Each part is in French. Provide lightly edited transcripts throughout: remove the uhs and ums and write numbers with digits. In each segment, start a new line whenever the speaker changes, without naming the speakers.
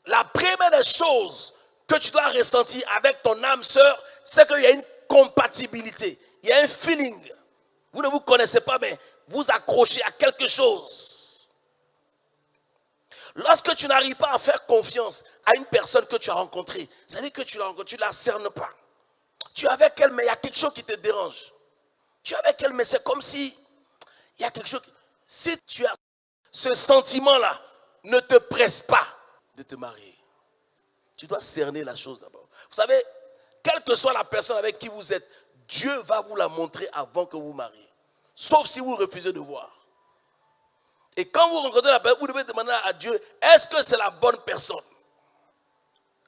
La première des choses que tu dois ressentir avec ton âme sœur, c'est qu'il y a une compatibilité, il y a un feeling. Vous ne vous connaissez pas, mais vous accrochez à quelque chose. Lorsque tu n'arrives pas à faire confiance à une personne que tu as rencontrée, c'est-à-dire que tu l'as rencontrée, tu ne la cernes pas. Tu es avec elle, mais il y a quelque chose qui te dérange. Tu es avec elle, mais c'est comme si il y a quelque chose. Si tu as ce sentiment-là, ne te presse pas de te marier. Tu dois cerner la chose d'abord. Vous savez, quelle que soit la personne avec qui vous êtes, Dieu va vous la montrer avant que vous vous mariez. Sauf si vous refusez de voir. Et quand vous rencontrez la personne, vous devez demander à Dieu, est-ce que c'est la bonne personne?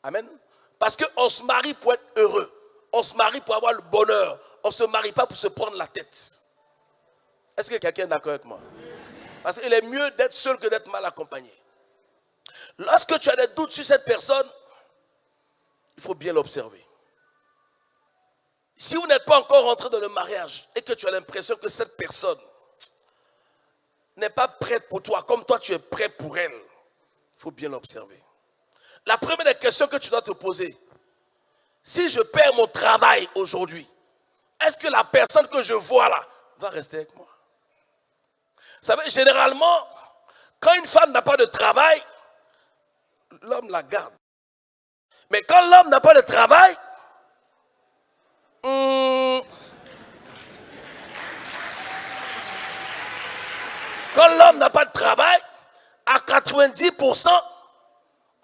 Amen. Parce qu'on se marie pour être heureux. On se marie pour avoir le bonheur. On ne se marie pas pour se prendre la tête. Est-ce que quelqu'un est d'accord avec moi? Parce qu'il est mieux d'être seul que d'être mal accompagné. Lorsque tu as des doutes sur cette personne, il faut bien l'observer. Si vous n'êtes pas encore rentré dans le mariage et que tu as l'impression que cette personne n'est pas prête pour toi, comme toi tu es prêt pour elle, il faut bien l'observer. La première des questions que tu dois te poser, si je perds mon travail aujourd'hui, est-ce que la personne que je vois là va rester avec moi? Vous savez, généralement, quand une femme n'a pas de travail, l'homme la garde. Mais quand l'homme n'a pas de travail, quand l'homme n'a pas de travail, à 90%,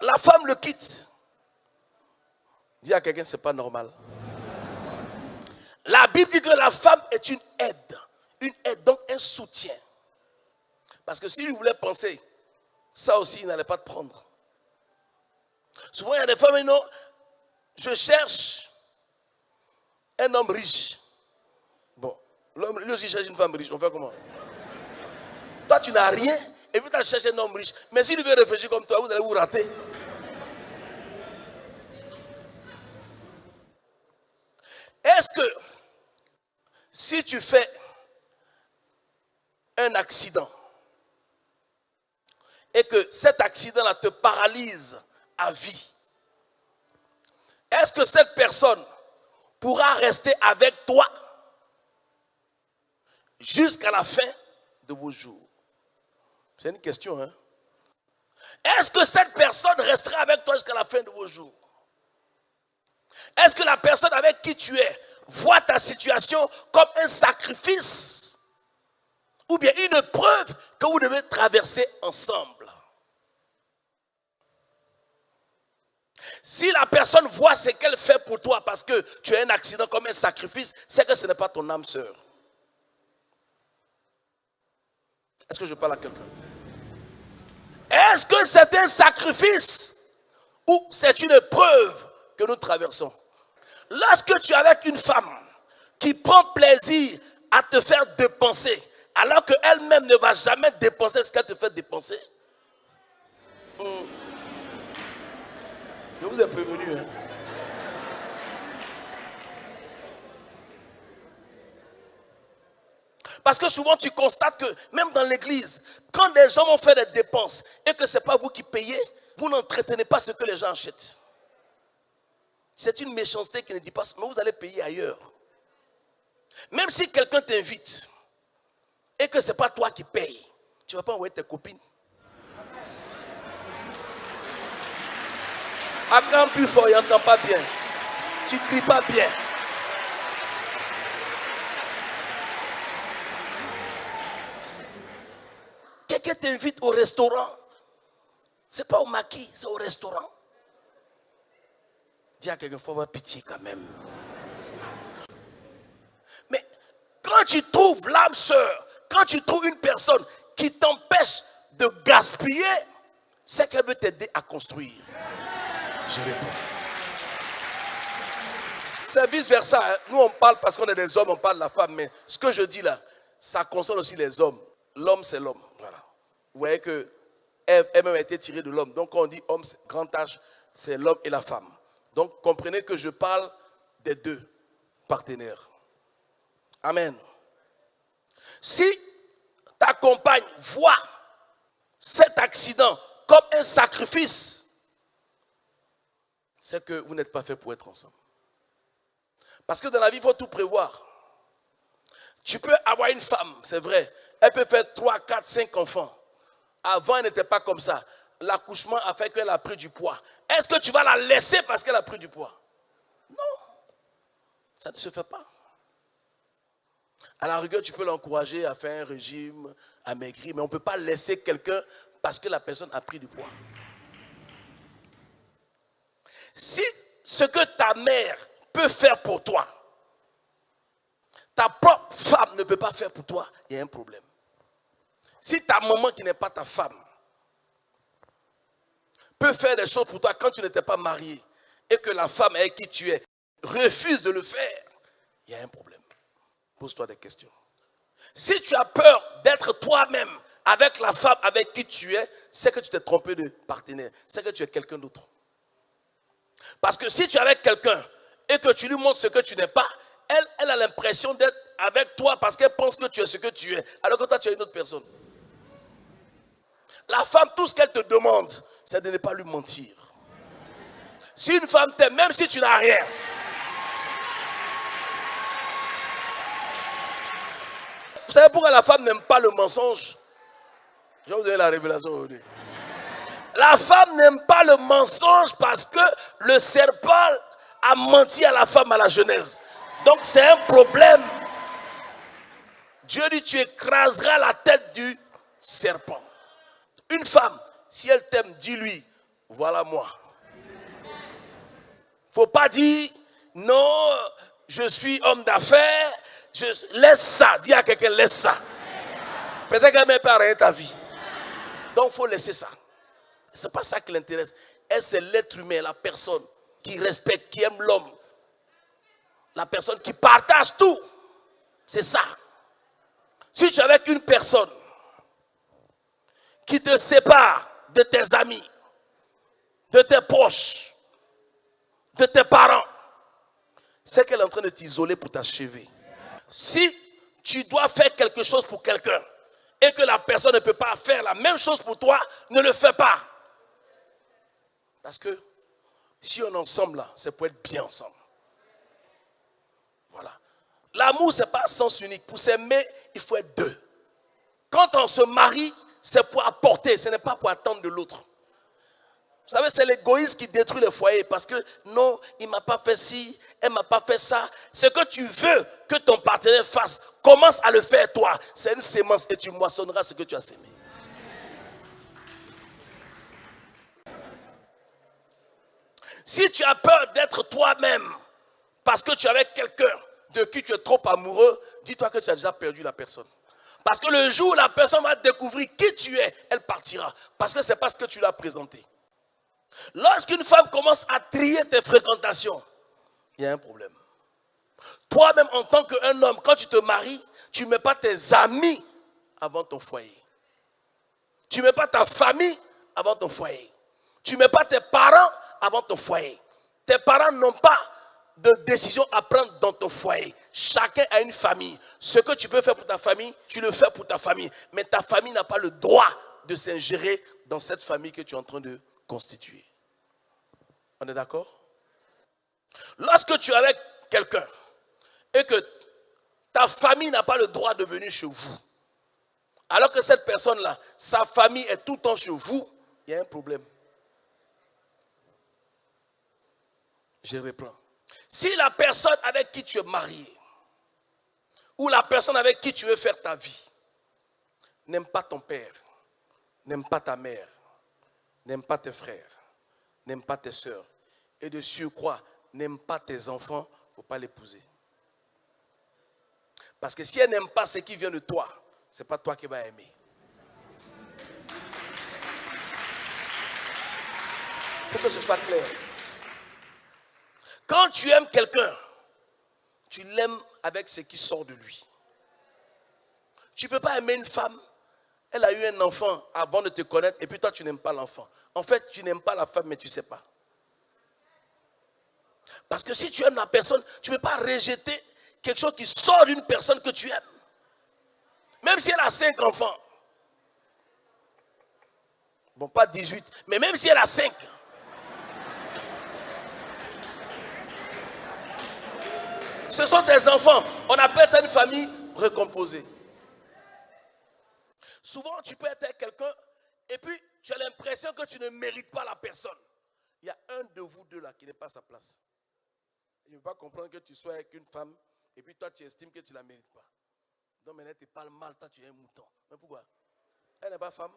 la femme le quitte. Dis à quelqu'un, c'est pas normal. La Bible dit que la femme est une aide, donc un soutien. Parce que s'il voulait penser, ça aussi, il n'allait pas te prendre. Souvent, il y a des femmes, non, je cherche un homme riche. Bon, l'homme, lui aussi cherche une femme riche, on fait comment? Toi, tu n'as rien, et puis tu as cherché un homme riche. Mais s'il veut réfléchir comme toi, vous allez vous rater. Est-ce que si tu fais un accident et que cet accident-là te paralyse à vie, est-ce que cette personne pourra rester avec toi jusqu'à la fin de vos jours? C'est une question, hein? Est-ce que cette personne restera avec toi jusqu'à la fin de vos jours? Est-ce que la personne avec qui tu es voit ta situation comme un sacrifice ou bien une preuve que vous devez traverser ensemble? Si la personne voit ce qu'elle fait pour toi parce que tu as un accident comme un sacrifice, c'est que ce n'est pas ton âme sœur. Est-ce que je parle à quelqu'un? Est-ce que c'est un sacrifice ou c'est une preuve que nous traversons? Lorsque tu es avec une femme qui prend plaisir à te faire dépenser, alors qu'elle-même ne va jamais dépenser ce qu'elle te fait dépenser, je vous ai prévenu. Hein? Parce que souvent tu constates que même dans l'église, quand des gens vont faire des dépenses et que ce n'est pas vous qui payez, vous n'entretenez pas ce que les gens achètent. C'est une méchanceté qui ne dit pas, mais vous allez payer ailleurs. Même si quelqu'un t'invite et que ce n'est pas toi qui payes, tu ne vas pas envoyer tes copines. À quand plus fort, il n'entend pas bien. Tu ne cries pas bien. Quelqu'un t'invite au restaurant. Ce n'est pas au maquis, c'est au restaurant. Dis à quelqu'un, il faut avoir pitié quand même. Mais quand tu trouves l'âme sœur, quand tu trouves une personne qui t'empêche de gaspiller, c'est qu'elle veut t'aider à construire. Je réponds. C'est vice versa. Hein. Nous, on parle parce qu'on est des hommes, on parle de la femme. Mais ce que je dis là, ça concerne aussi les hommes. L'homme, c'est l'homme. Voilà. Vous voyez que Ève elle-même a été tirée de l'homme. Donc, quand on dit homme, grand H, c'est l'homme et la femme. Donc, comprenez que je parle des deux partenaires. Amen. Si ta compagne voit cet accident comme un sacrifice, c'est que vous n'êtes pas fait pour être ensemble. Parce que dans la vie, il faut tout prévoir. Tu peux avoir une femme, c'est vrai. Elle peut faire 3, 4, 5 enfants. Avant, elle n'était pas comme ça. L'accouchement a fait qu'elle a pris du poids. Est-ce que tu vas la laisser parce qu'elle a pris du poids? Non. Ça ne se fait pas. À la rigueur, tu peux l'encourager à faire un régime, à maigrir, mais on ne peut pas laisser quelqu'un parce que la personne a pris du poids. Si ce que ta mère peut faire pour toi, ta propre femme ne peut pas faire pour toi, il y a un problème. Si ta maman qui n'est pas ta femme peut faire des choses pour toi quand tu n'étais pas marié et que la femme avec qui tu es refuse de le faire, il y a un problème. Pose-toi des questions. Si tu as peur d'être toi-même avec la femme avec qui tu es, c'est que tu t'es trompé de partenaire, c'est que tu es quelqu'un d'autre. Parce que si tu es avec quelqu'un et que tu lui montres ce que tu n'es pas, elle a l'impression d'être avec toi parce qu'elle pense que tu es ce que tu es, alors que toi tu es une autre personne. La femme, tout ce qu'elle te demande, c'est de ne pas lui mentir. Si une femme t'aime, même si tu n'as rien, vous savez pourquoi la femme n'aime pas le mensonge? Je vais vous donner la révélation aujourd'hui. La femme n'aime pas le mensonge parce que le serpent a menti à la femme à la Genèse. Donc c'est un problème. Dieu dit, tu écraseras la tête du serpent. Une femme, si elle t'aime, dis-lui, voilà moi. Il ne faut pas dire, non, je suis homme d'affaires, laisse ça. Dis à quelqu'un, laisse ça. Peut-être qu'elle ne peut pas arrêter ta vie. Donc il faut laisser ça. Ce n'est pas ça qui l'intéresse. Elle, c'est l'être humain, la personne qui respecte, qui aime l'homme. La personne qui partage tout. C'est ça. Si tu es avec une personne qui te sépare de tes amis, de tes proches, de tes parents, c'est qu'elle est en train de t'isoler pour t'achever. Si tu dois faire quelque chose pour quelqu'un et que la personne ne peut pas faire la même chose pour toi, ne le fais pas. Parce que si on est ensemble là, c'est pour être bien ensemble. Voilà. L'amour, ce n'est pas sens unique. Pour s'aimer, il faut être deux. Quand on se marie, c'est pour apporter, ce n'est pas pour attendre de l'autre. Vous savez, c'est l'égoïsme qui détruit le foyer. Parce que non, il ne m'a pas fait ci, elle ne m'a pas fait ça. Ce que tu veux que ton partenaire fasse, commence à le faire toi. C'est une sémence et tu moissonneras ce que tu as sémé. Si tu as peur d'être toi-même, parce que tu es avec quelqu'un de qui tu es trop amoureux, dis-toi que tu as déjà perdu la personne. Parce que le jour où la personne va découvrir qui tu es, elle partira. Parce que ce n'est pas ce que tu l'as présenté. Lorsqu'une femme commence à trier tes fréquentations, il y a un problème. Toi-même, en tant qu'un homme, quand tu te maries, tu ne mets pas tes amis avant ton foyer. Tu ne mets pas ta famille avant ton foyer. Tu ne mets pas tes parents avant ton foyer. Tes parents n'ont pas de décision à prendre dans ton foyer. Chacun a une famille. Ce que tu peux faire pour ta famille, tu le fais pour ta famille. Mais ta famille n'a pas le droit de s'ingérer dans cette famille que tu es en train de constituer. On est d'accord? Lorsque tu es avec quelqu'un et que ta famille n'a pas le droit de venir chez vous, alors que cette personne-là, sa famille est tout le temps chez vous, il y a un problème. Je reprends. Si la personne avec qui tu es marié ou la personne avec qui tu veux faire ta vie n'aime pas ton père, n'aime pas ta mère, n'aime pas tes frères, n'aime pas tes soeurs et de surcroît n'aime pas tes enfants, il ne faut pas l'épouser. Parce que si elle n'aime pas ce qui vient de toi, ce n'est pas toi qui vas aimer. Il faut que ce soit clair. Quand tu aimes quelqu'un, tu l'aimes avec ce qui sort de lui. Tu ne peux pas aimer une femme, elle a eu un enfant avant de te connaître et puis toi tu n'aimes pas l'enfant. En fait, tu n'aimes pas la femme mais tu ne sais pas. Parce que si tu aimes la personne, tu ne peux pas rejeter quelque chose qui sort d'une personne que tu aimes. Même si elle a 5 enfants. Bon, pas 18, mais même si elle a 5. Ce sont tes enfants. On appelle ça une famille recomposée. Souvent, tu peux être avec quelqu'un et puis tu as l'impression que tu ne mérites pas la personne. Il y a un de vous deux là qui n'est pas à sa place. Je ne peux pas comprendre que tu sois avec une femme et puis toi, tu estimes que tu ne la mérites pas. Donc maintenant, tu parles mal, toi, tu es un mouton. Mais pourquoi? Elle n'est pas femme.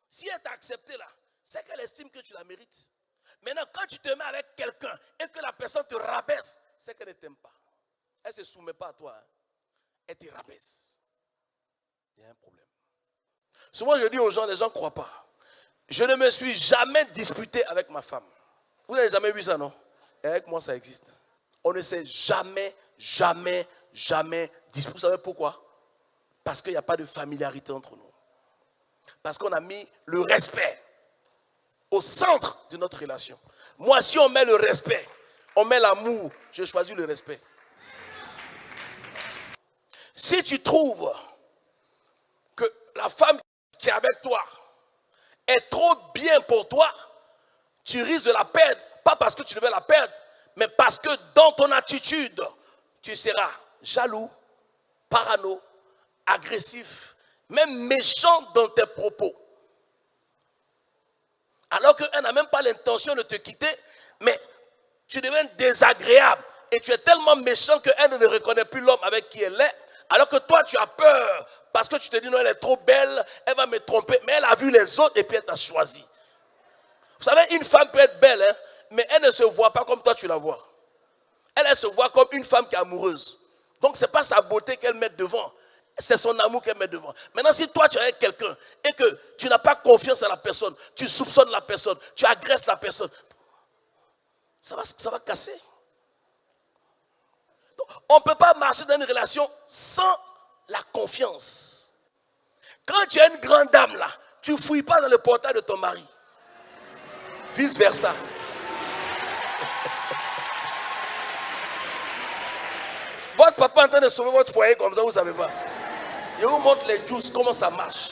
Si elle t'a accepté là, c'est qu'elle estime que tu la mérites. Maintenant, quand tu te mets avec quelqu'un et que la personne te rabaisse, c'est qu'elle ne t'aime pas. Elle ne se soumet pas à toi. Hein. Elle te rabaisse. Il y a un problème. Souvent, je dis aux gens, les gens ne croient pas. Je ne me suis jamais disputé avec ma femme. Vous n'avez jamais vu ça, non? Et avec moi, ça existe. On ne s'est jamais disputé. Vous savez pourquoi? Parce qu'il n'y a pas de familiarité entre nous. Parce qu'on a mis le respect au centre de notre relation. Moi, si on met le respect, on met l'amour, je choisis le respect. Si tu trouves que la femme qui est avec toi est trop bien pour toi, tu risques de la perdre. Pas parce que tu devais la perdre, mais parce que dans ton attitude, tu seras jaloux, parano, agressif, même méchant dans tes propos. Alors qu'elle n'a même pas l'intention de te quitter, mais tu deviens désagréable. Et tu es tellement méchant qu'elle ne reconnaît plus l'homme avec qui elle est. Alors que toi, tu as peur. Parce que tu te dis, non, elle est trop belle, elle va me tromper. Mais elle a vu les autres et puis elle t'a choisi. Vous savez, une femme peut être belle, hein, mais elle ne se voit pas comme toi tu la vois. Elle se voit comme une femme qui est amoureuse. Donc, ce n'est pas sa beauté qu'elle met devant. C'est son amour qu'elle met devant. Maintenant, si toi, tu es avec quelqu'un et que tu n'as pas confiance à la personne, tu soupçonnes la personne, tu agresses la personne, ça va casser. Donc, on ne peut pas marcher dans une relation sans la confiance. Quand tu es une grande dame, là, tu ne fouilles pas dans le portail de ton mari. Vice versa. Votre papa est en train de sauver votre foyer comme ça, vous ne savez pas. Je vous montre les juices, comment ça marche.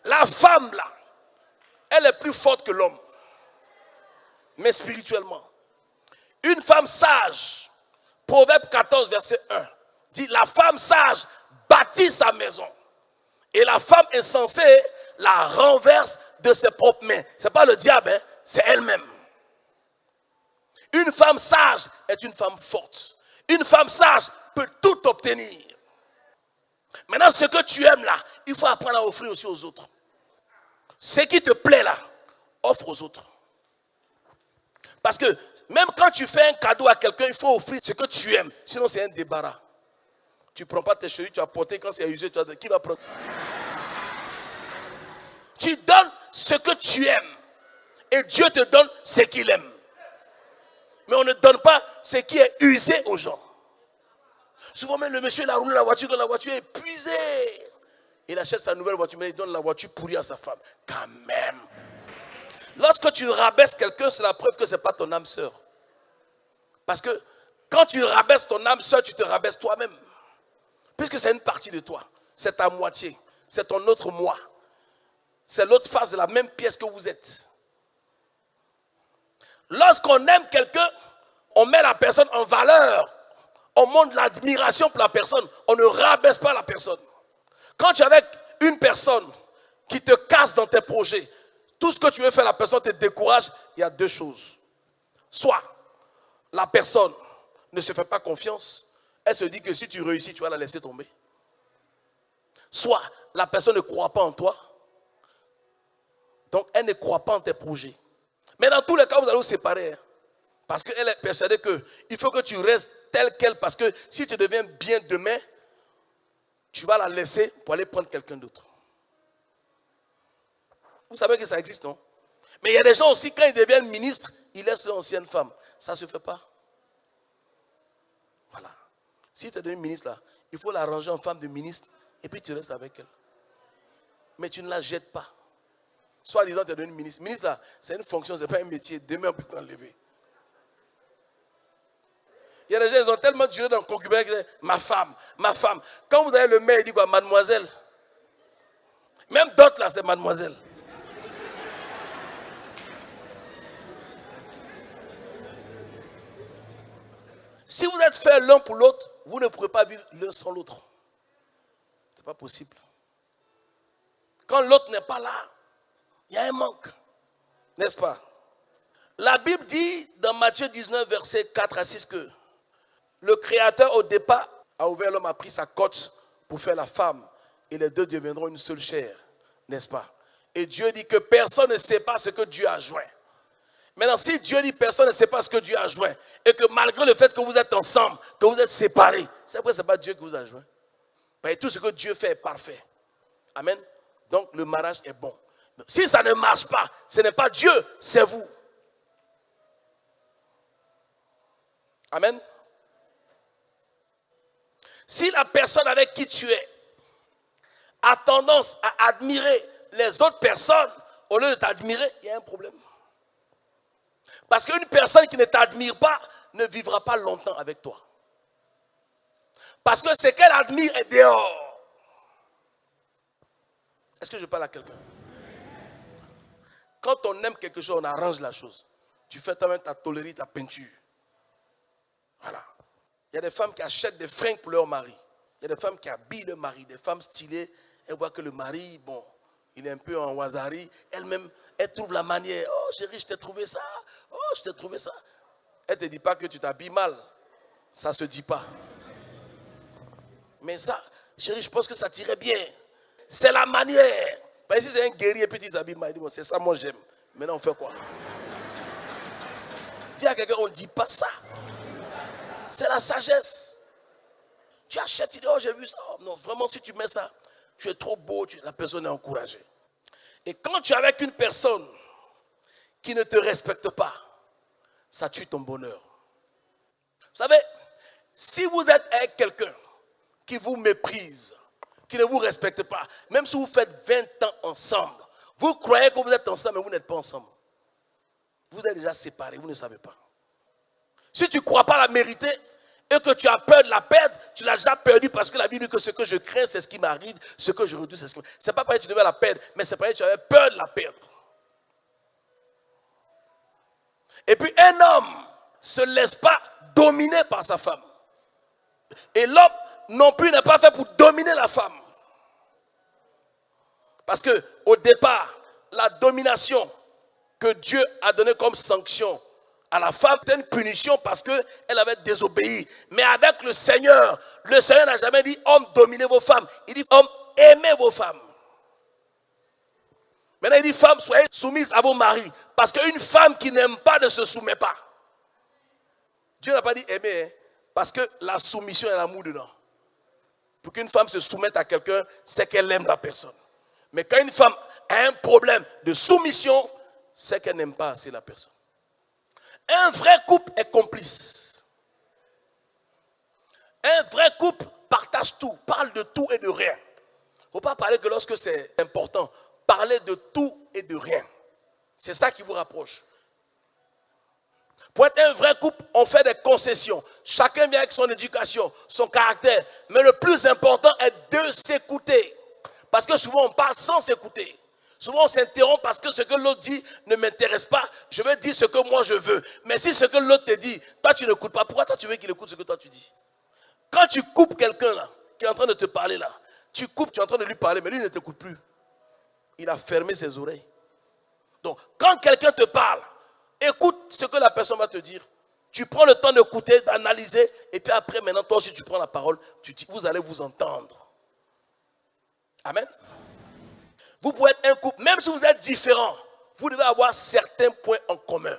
La femme, là, elle est plus forte que l'homme. Mais spirituellement. Une femme sage, Proverbe 14, verset 1, dit, la femme sage bâtit sa maison. Et la femme insensée la renverse de ses propres mains. Ce n'est pas le diable, hein, c'est elle-même. Une femme sage est une femme forte. Une femme sage peut tout obtenir. Maintenant, ce que tu aimes là, il faut apprendre à offrir aussi aux autres. Ce qui te plaît là, offre aux autres. Parce que même quand tu fais un cadeau à quelqu'un, il faut offrir ce que tu aimes. Sinon, c'est un débarras. Tu ne prends pas tes cheveux, tu as porté, quand c'est usé, qui va prendre? Tu donnes ce que tu aimes. Et Dieu te donne ce qu'il aime. Mais on ne donne pas ce qui est usé aux gens. Souvent même le monsieur il a roulé la voiture quand la voiture est épuisée. Il achète sa nouvelle voiture, mais il donne la voiture pourrie à sa femme. Quand même. Lorsque tu rabaisses quelqu'un, c'est la preuve que ce n'est pas ton âme sœur. Parce que quand tu rabaisses ton âme sœur, tu te rabaisses toi-même. Puisque c'est une partie de toi. C'est ta moitié. C'est ton autre moi. C'est l'autre face de la même pièce que vous êtes. Lorsqu'on aime quelqu'un, on met la personne en valeur. On montre l'admiration pour la personne. On ne rabaisse pas la personne. Quand tu es avec une personne qui te casse dans tes projets, tout ce que tu veux faire, la personne te décourage, il y a deux choses. Soit la personne ne se fait pas confiance, elle se dit que si tu réussis, tu vas la laisser tomber. Soit la personne ne croit pas en toi, donc elle ne croit pas en tes projets. Mais dans tous les cas, vous allez vous séparer. Hein, parce qu'elle est persuadée qu'il faut que tu restes tel quel. Parce que si tu deviens bien demain, tu vas la laisser pour aller prendre quelqu'un d'autre. Vous savez que ça existe, non? Mais il y a des gens aussi, quand ils deviennent ministres, ils laissent leur ancienne femme. Ça ne se fait pas. Voilà. Si tu es devenu ministre, là, il faut la ranger en femme de ministre et puis tu restes avec elle. Mais tu ne la jettes pas. Soit disant tu es devenu ministre. Ministre, là, c'est une fonction, ce n'est pas un métier. Demain, on peut t'enlever. Il y a des gens, ils ont tellement duré dans le concubinage qu'ils disent, ma femme, ma femme. Quand vous avez le maire, il dit quoi? Mademoiselle. Même d'autres, là, c'est mademoiselle. Si vous êtes fait l'un pour l'autre, vous ne pourrez pas vivre l'un sans l'autre. Ce n'est pas possible. Quand l'autre n'est pas là, il y a un manque. N'est-ce pas? La Bible dit dans Matthieu 19, versets 4 à 6 que le Créateur au départ a ouvert l'homme, a pris sa côte pour faire la femme. Et les deux deviendront une seule chair. N'est-ce pas? Et Dieu dit que personne ne sait pas ce que Dieu a joint. Maintenant, si Dieu dit personne ne sait pas ce que Dieu a joint, et que malgré le fait que vous êtes ensemble, que vous êtes séparés, c'est vrai que ce n'est pas Dieu qui vous a joint. Mais tout ce que Dieu fait est parfait. Amen. Donc le mariage est bon. Si ça ne marche pas, ce n'est pas Dieu, c'est vous. Amen. Si la personne avec qui tu es a tendance à admirer les autres personnes au lieu de t'admirer, il y a un problème. Parce qu'une personne qui ne t'admire pas ne vivra pas longtemps avec toi. Parce que ce qu'elle admire est dehors. Est-ce que je parle à quelqu'un? Quand on aime quelque chose, on arrange la chose. Tu fais toi-même ta tôlerie, ta peinture. Voilà. Il y a des femmes qui achètent des fringues pour leur mari. Il y a des femmes qui habillent le mari, des femmes stylées. Elles voient que le mari, bon, il est un peu en wasari. Elle-même, elle trouve la manière. Oh chérie, je t'ai trouvé ça. Oh, je t'ai trouvé ça. Elle ne te dit pas que tu t'habilles mal. Ça ne se dit pas. Mais ça, chérie, je pense que ça t'irait bien. C'est la manière. Parce que si c'est un guerrier et puis il s'habille mal, il dit, bon, c'est ça, moi j'aime. Maintenant, on fait quoi? Dis à quelqu'un, on ne dit pas ça. C'est la sagesse. Tu achètes, tu dis, oh, j'ai vu ça. Oh, non, vraiment, si tu mets ça, tu es trop beau, la personne est encouragée. Et quand tu es avec une personne qui ne te respecte pas, ça tue ton bonheur. Vous savez, si vous êtes avec quelqu'un qui vous méprise, qui ne vous respecte pas, même si vous faites 20 ans ensemble, vous croyez que vous êtes ensemble, mais vous n'êtes pas ensemble. Vous êtes déjà séparés, vous ne savez pas. Si tu ne crois pas la mériter et que tu as peur de la perdre, tu l'as déjà perdu parce que la Bible dit que ce que je crains, c'est ce qui m'arrive, ce que je redoute, c'est ce qui m'arrive. Ce n'est pas parce que tu devais la perdre, mais c'est parce que tu avais peur de la perdre. Et puis un homme ne se laisse pas dominer par sa femme. Et l'homme non plus n'est pas fait pour dominer la femme. Parce que au départ, la domination que Dieu a donnée comme sanction à la femme était une punition parce qu'elle avait désobéi. Mais avec le Seigneur n'a jamais dit homme dominez vos femmes. Il dit homme aimez vos femmes. Maintenant il dit femmes soyez soumises à vos maris. Parce qu'une femme qui n'aime pas ne se soumet pas. Dieu n'a pas dit aimer, hein, parce que la soumission est l'amour dedans. Pour qu'une femme se soumette à quelqu'un, c'est qu'elle aime la personne. Mais quand une femme a un problème de soumission, c'est qu'elle n'aime pas assez la personne. Un vrai couple est complice. Un vrai couple partage tout, parle de tout et de rien. Il ne faut pas parler que lorsque c'est important. Parler de tout et de rien. C'est ça qui vous rapproche. Pour être un vrai couple, on fait des concessions. Chacun vient avec son éducation, son caractère. Mais le plus important est de s'écouter. Parce que souvent on parle sans s'écouter. Souvent on s'interrompt parce que ce que l'autre dit ne m'intéresse pas. Je veux dire ce que moi je veux. Mais si ce que l'autre te dit, toi tu n'écoutes pas. Pourquoi toi tu veux qu'il écoute ce que toi tu dis? Quand tu coupes quelqu'un là, qui est en train de te parler là, tu coupes, tu es en train de lui parler, mais lui ne t'écoute plus. Il a fermé ses oreilles. Donc quand quelqu'un te parle, écoute ce que la personne va te dire. Tu prends le temps d'écouter, d'analyser, et puis après, maintenant, toi aussi, tu prends la parole, tu dis, vous allez vous entendre. Amen. Vous pouvez être un couple, même si vous êtes différents, vous devez avoir certains points en commun.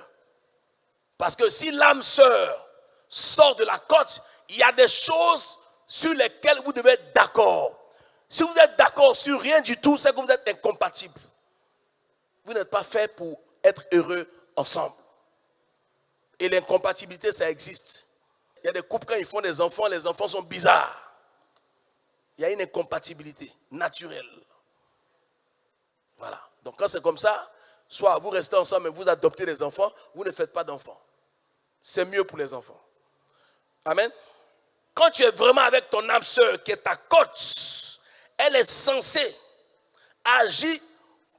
Parce que si l'âme sœur sort de la côte, il y a des choses sur lesquelles vous devez être d'accord. Si vous êtes d'accord sur rien du tout, c'est que vous êtes incompatibles. Vous n'êtes pas fait pour être heureux ensemble. Et l'incompatibilité, ça existe. Il y a des couples, quand ils font des enfants, les enfants sont bizarres. Il y a une incompatibilité naturelle. Voilà. Donc quand c'est comme ça, soit vous restez ensemble et vous adoptez des enfants, vous ne faites pas d'enfants. C'est mieux pour les enfants. Amen. Quand tu es vraiment avec ton âme sœur qui est ta côte, elle est censée agir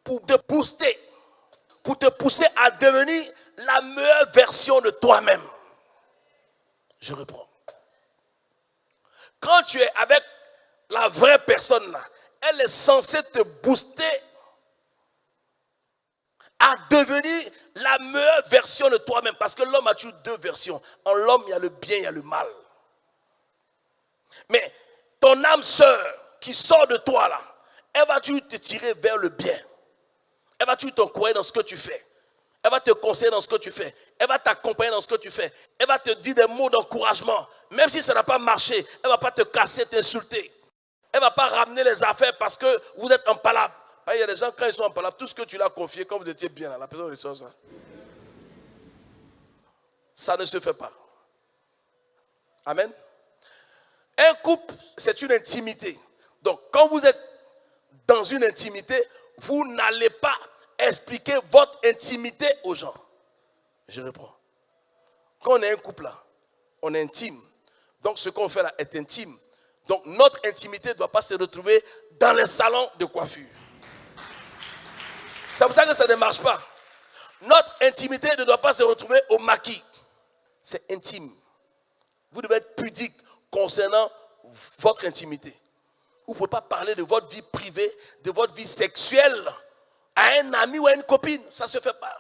pour te booster, pour te pousser à devenir la meilleure version de toi-même. Je reprends. Quand tu es avec la vraie personne là, elle est censée te booster à devenir la meilleure version de toi-même. Parce que l'homme a toujours deux versions. En l'homme, il y a le bien, il y a le mal. Mais ton âme sœur qui sort de toi là, elle va toujours te tirer vers le bien. Elle va toujours t'encourager dans ce que tu fais. Elle va te conseiller dans ce que tu fais. Elle va t'accompagner dans ce que tu fais. Elle va te dire des mots d'encouragement. Même si ça n'a pas marché, elle ne va pas te casser, t'insulter. Elle ne va pas ramener les affaires parce que vous êtes en palabre. Il y a des gens, quand ils sont en palabre, tout ce que tu l'as confié, quand vous étiez bien là, la personne ressort ça. Ça ne se fait pas. Amen. Un couple, c'est une intimité. Donc, quand vous êtes dans une intimité, vous n'allez pas expliquer votre intimité aux gens. Je reprends. Quand on est un couple là, on est intime. Donc, ce qu'on fait là est intime. Donc, notre intimité ne doit pas se retrouver dans les salons de coiffure. C'est pour ça que ça ne marche pas. Notre intimité ne doit pas se retrouver au maquis. C'est intime. Vous devez être pudique concernant votre intimité. Vous ne pouvez pas parler de votre vie privée, de votre vie sexuelle à un ami ou à une copine. Ça ne se fait pas.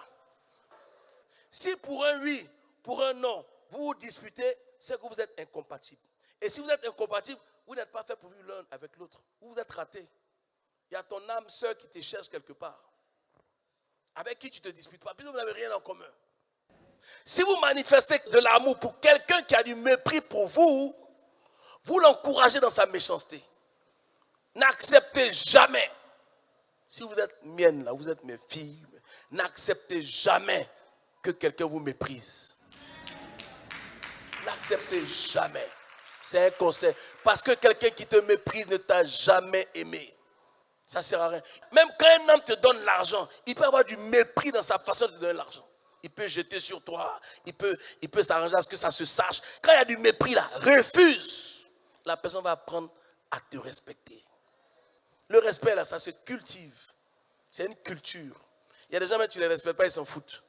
Si pour un oui, pour un non, vous vous disputez, c'est que vous êtes incompatibles. Et si vous êtes incompatibles, vous n'êtes pas fait pour vivre l'un avec l'autre. Vous vous êtes ratés. Il y a ton âme sœur qui te cherche quelque part. Avec qui tu ne te disputes pas, puisque vous n'avez rien en commun. Si vous manifestez de l'amour pour quelqu'un qui a du mépris pour vous, vous l'encouragez dans sa méchanceté. N'acceptez jamais, si vous êtes mienne là, vous êtes mes filles, n'acceptez jamais que quelqu'un vous méprise. N'acceptez jamais. C'est un conseil. Parce que quelqu'un qui te méprise ne t'a jamais aimé. Ça ne sert à rien. Même quand un homme te donne l'argent, il peut avoir du mépris dans sa façon de te donner l'argent. Il peut jeter sur toi, il peut s'arranger à ce que ça se sache. Quand il y a du mépris là, refuse. La personne va apprendre à te respecter. Le respect là, ça se cultive. C'est une culture. Il y a des gens, mais tu ne les respectes pas, ils s'en foutent.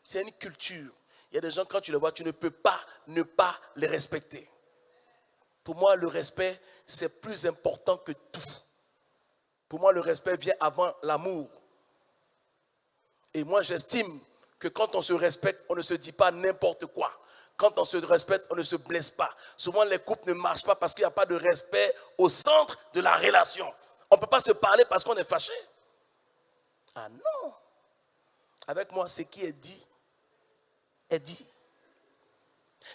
C'est une culture. Il y a des gens, quand tu les vois, tu ne peux pas ne pas les respecter. Pour moi, le respect, c'est plus important que tout. Pour moi, le respect vient avant l'amour. Et moi, j'estime que quand on se respecte, on ne se dit pas n'importe quoi. Quand on se respecte, on ne se blesse pas. Souvent, les couples ne marchent pas parce qu'il n'y a pas de respect au centre de la relation. On ne peut pas se parler parce qu'on est fâché. Ah non. Avec moi, ce qui est dit, est dit.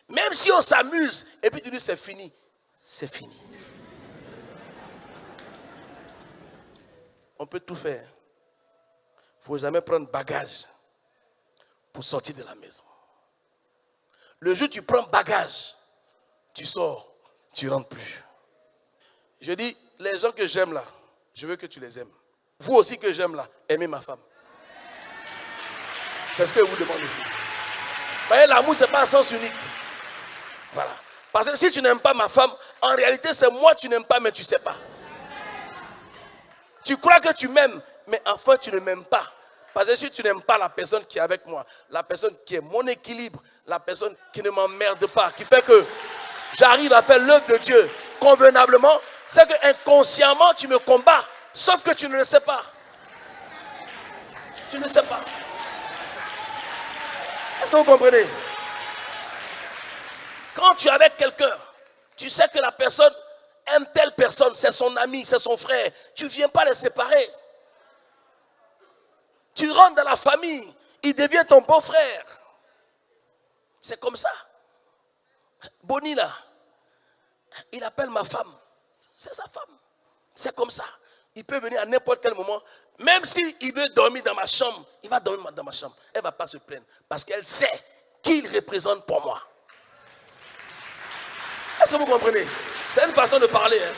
Même si on s'amuse, et puis tu dis c'est fini. C'est fini. On peut tout faire. Il ne faut jamais prendre bagage pour sortir de la maison. Le jour où tu prends bagage, tu sors, tu ne rentres plus. Je dis, les gens que j'aime là, je veux que tu les aimes. Vous aussi que j'aime là, aimez ma femme. C'est ce que je vous demande aussi. Vous voyez, l'amour, ce n'est pas un sens unique. Voilà. Parce que si tu n'aimes pas ma femme, en réalité, c'est moi que tu n'aimes pas, mais tu ne sais pas. Tu crois que tu m'aimes, mais enfin, tu ne m'aimes pas. Parce que si tu n'aimes pas la personne qui est avec moi, la personne qui est mon équilibre, la personne qui ne m'emmerde pas, qui fait que j'arrive à faire l'œuvre de Dieu convenablement, c'est que inconsciemment, tu me combats, sauf que tu ne le sais pas. Tu ne sais pas. Est-ce que vous comprenez? Quand tu es avec quelqu'un, tu sais que la personne aime telle personne, c'est son ami, c'est son frère. Tu ne viens pas les séparer. Tu rentres dans la famille, il devient ton beau-frère. C'est comme ça. Bonnie là, il appelle ma femme. C'est sa femme. C'est comme ça. Il peut venir à n'importe quel moment. Même s'il veut dormir dans ma chambre, il va dormir dans ma chambre. Elle ne va pas se plaindre. Parce qu'elle sait qui il représente pour moi. Est-ce que vous comprenez? C'est une façon de parler. Hein?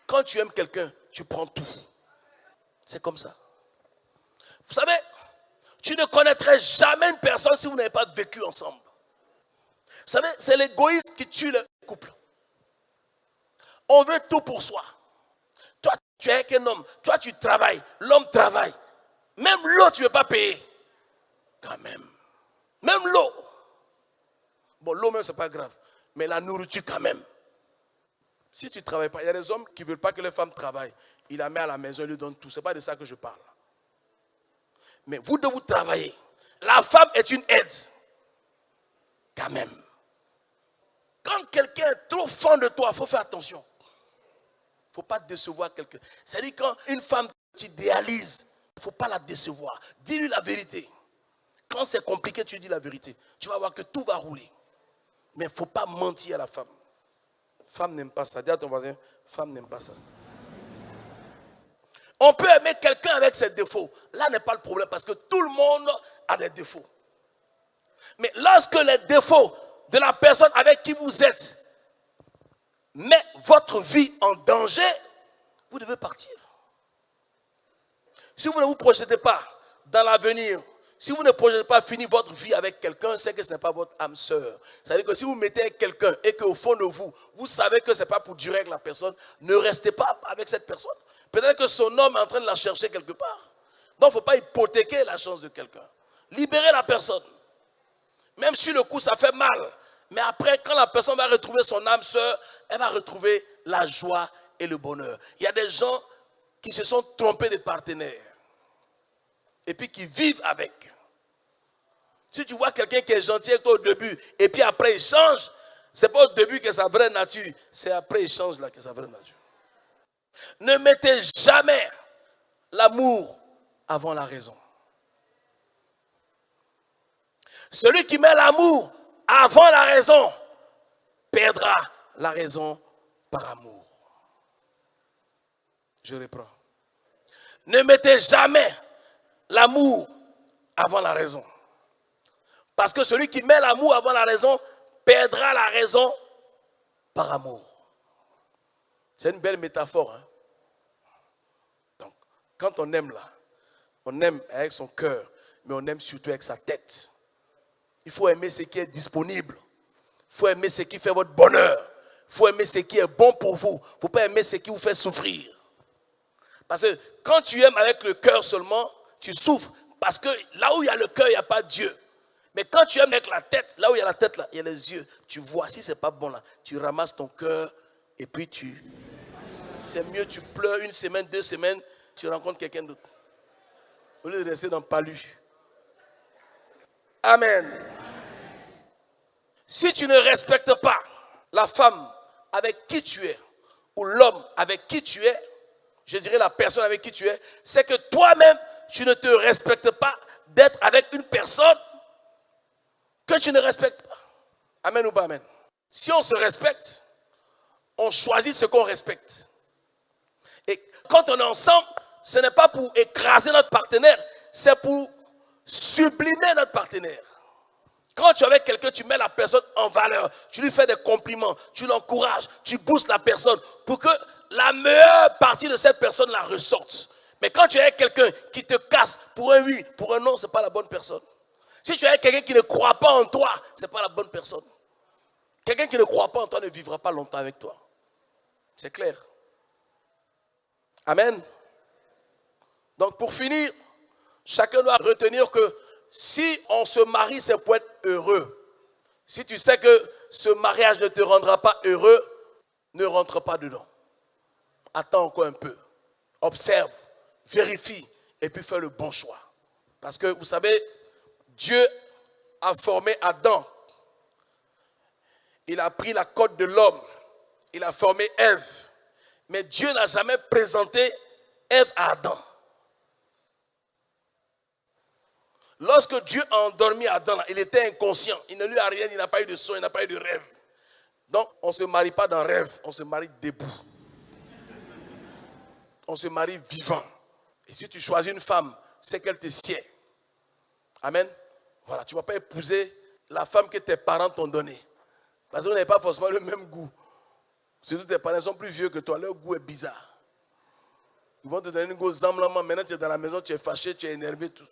Quand tu aimes quelqu'un, tu prends tout. C'est comme ça. Vous savez, tu ne connaîtrais jamais une personne si vous n'avez pas vécu ensemble. Vous savez, c'est l'égoïsme qui tue le couple. On veut tout pour soi. Toi, tu es avec un homme. Toi, tu travailles. L'homme travaille. Même l'eau, tu ne veux pas payer. Quand même. Même l'eau. Bon, l'eau même, ce n'est pas grave. Mais la nourriture quand même. Si tu ne travailles pas, il y a des hommes qui ne veulent pas que les femmes travaillent. Il la met à la maison, il lui donne tout. Ce n'est pas de ça que je parle. Mais vous devez travailler. La femme est une aide. Quand même. Quand quelqu'un est trop fan de toi, il faut faire attention. Il ne faut pas décevoir quelqu'un. C'est-à-dire quand une femme t'idéalise, il ne faut pas la décevoir. Dis-lui la vérité. Quand c'est compliqué, tu dis la vérité. Tu vas voir que tout va rouler. Mais il ne faut pas mentir à la femme. Femme n'aime pas ça. Dis à ton voisin, femme n'aime pas ça. On peut aimer quelqu'un avec ses défauts. Là n'est pas le problème parce que tout le monde a des défauts. Mais lorsque les défauts de la personne avec qui vous êtes met votre vie en danger, vous devez partir. Si vous ne vous projetez pas dans l'avenir, si vous ne projetez pas finir votre vie avec quelqu'un, c'est que ce n'est pas votre âme sœur. C'est-à-dire que si vous mettez avec quelqu'un et qu'au fond de vous, vous savez que ce n'est pas pour durer avec la personne, ne restez pas avec cette personne. Peut-être que son homme est en train de la chercher quelque part. Donc il ne faut pas hypothéquer la chance de quelqu'un. Libérez la personne. Même si le coup, ça fait mal. Mais après, quand la personne va retrouver son âme sœur, elle va retrouver la joie et le bonheur. Il y a des gens qui se sont trompés de partenaires. Et puis qui vivent avec. Si tu vois quelqu'un qui est gentil avec toi au début, et puis après il change, ce n'est pas au début que sa vraie nature, c'est après il change là que sa vraie nature. Ne mettez jamais l'amour avant la raison. Celui qui met l'amour avant la raison perdra la raison par amour. Je reprends. Ne mettez jamais l'amour avant la raison. Parce que celui qui met l'amour avant la raison perdra la raison par amour. C'est une belle métaphore. Hein? Donc, quand on aime là, on aime avec son cœur, mais on aime surtout avec sa tête. Il faut aimer ce qui est disponible. Il faut aimer ce qui fait votre bonheur. Il faut aimer ce qui est bon pour vous. Il ne faut pas aimer ce qui vous fait souffrir. Parce que quand tu aimes avec le cœur seulement, tu souffres. Parce que là où il y a le cœur, il n'y a pas Dieu. Mais quand tu aimes avec la tête, là où il y a la tête, là, il y a les yeux. Tu vois, si ce n'est pas bon là, tu ramasses ton cœur et puis c'est mieux, tu pleures 1 semaine, 2 semaines, tu rencontres quelqu'un d'autre. Au lieu de rester dans le palu. Amen. Si tu ne respectes pas la femme avec qui tu es, ou l'homme avec qui tu es, je dirais la personne avec qui tu es, c'est que toi-même, tu ne te respectes pas d'être avec une personne que tu ne respectes pas. Amen ou pas amen? Si on se respecte, on choisit ce qu'on respecte. Et quand on est ensemble, ce n'est pas pour écraser notre partenaire, c'est pour sublimer notre partenaire. Quand tu es avec quelqu'un, tu mets la personne en valeur, tu lui fais des compliments, tu l'encourages, tu boostes la personne pour que la meilleure partie de cette personne la ressorte. Mais quand tu es avec quelqu'un qui te casse pour un oui, pour un non, ce n'est pas la bonne personne. Si tu es avec quelqu'un qui ne croit pas en toi, ce n'est pas la bonne personne. Quelqu'un qui ne croit pas en toi ne vivra pas longtemps avec toi. C'est clair. Amen. Donc pour finir, chacun doit retenir que si on se marie, c'est pour être heureux. Si tu sais que ce mariage ne te rendra pas heureux, ne rentre pas dedans. Attends encore un peu. Observe, vérifie et puis fais le bon choix. Parce que vous savez, Dieu a formé Adam. Il a pris la côte de l'homme. Il a formé Ève. Mais Dieu n'a jamais présenté Ève à Adam. Lorsque Dieu a endormi Adam, il était inconscient. Il ne lui a rien, il n'a pas eu de son, il n'a pas eu de rêve. Donc, on ne se marie pas dans rêve, on se marie debout. On se marie vivant. Et si tu choisis une femme, c'est qu'elle te sied. Amen. Voilà, tu ne vas pas épouser la femme que tes parents t'ont donnée. Parce que vous n'avez pas forcément le même goût. Surtout tes parents sont plus vieux que toi, leur goût est bizarre. Ils vont te donner une grosse zamblement. Maintenant, tu es dans la maison, tu es fâché, tu es énervé. Tout.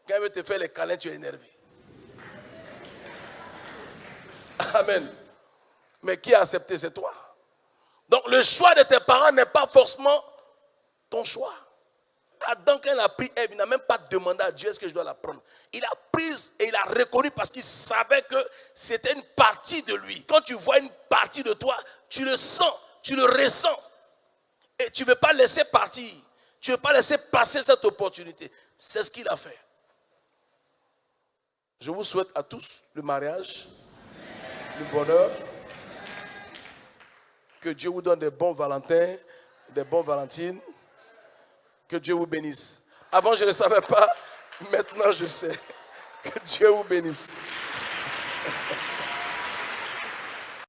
Quand il veut te faire les câlins, tu es énervé. Amen. Mais qui a accepté? C'est toi. Donc le choix de tes parents n'est pas forcément ton choix. Adam, quand il a pris Ève, il n'a même pas demandé à Dieu est-ce que je dois la prendre. Il a prise et il a reconnu parce qu'il savait que c'était une partie de lui. Quand tu vois une partie de toi, tu le sens, tu le ressens. Et tu ne veux pas laisser partir. Tu ne veux pas laisser passer cette opportunité. C'est ce qu'il a fait. Je vous souhaite à tous le mariage, le bonheur. Que Dieu vous donne des bons Valentins, des bons Valentines. Que Dieu vous bénisse. Avant, je ne savais pas. Maintenant, je sais. Que Dieu vous bénisse.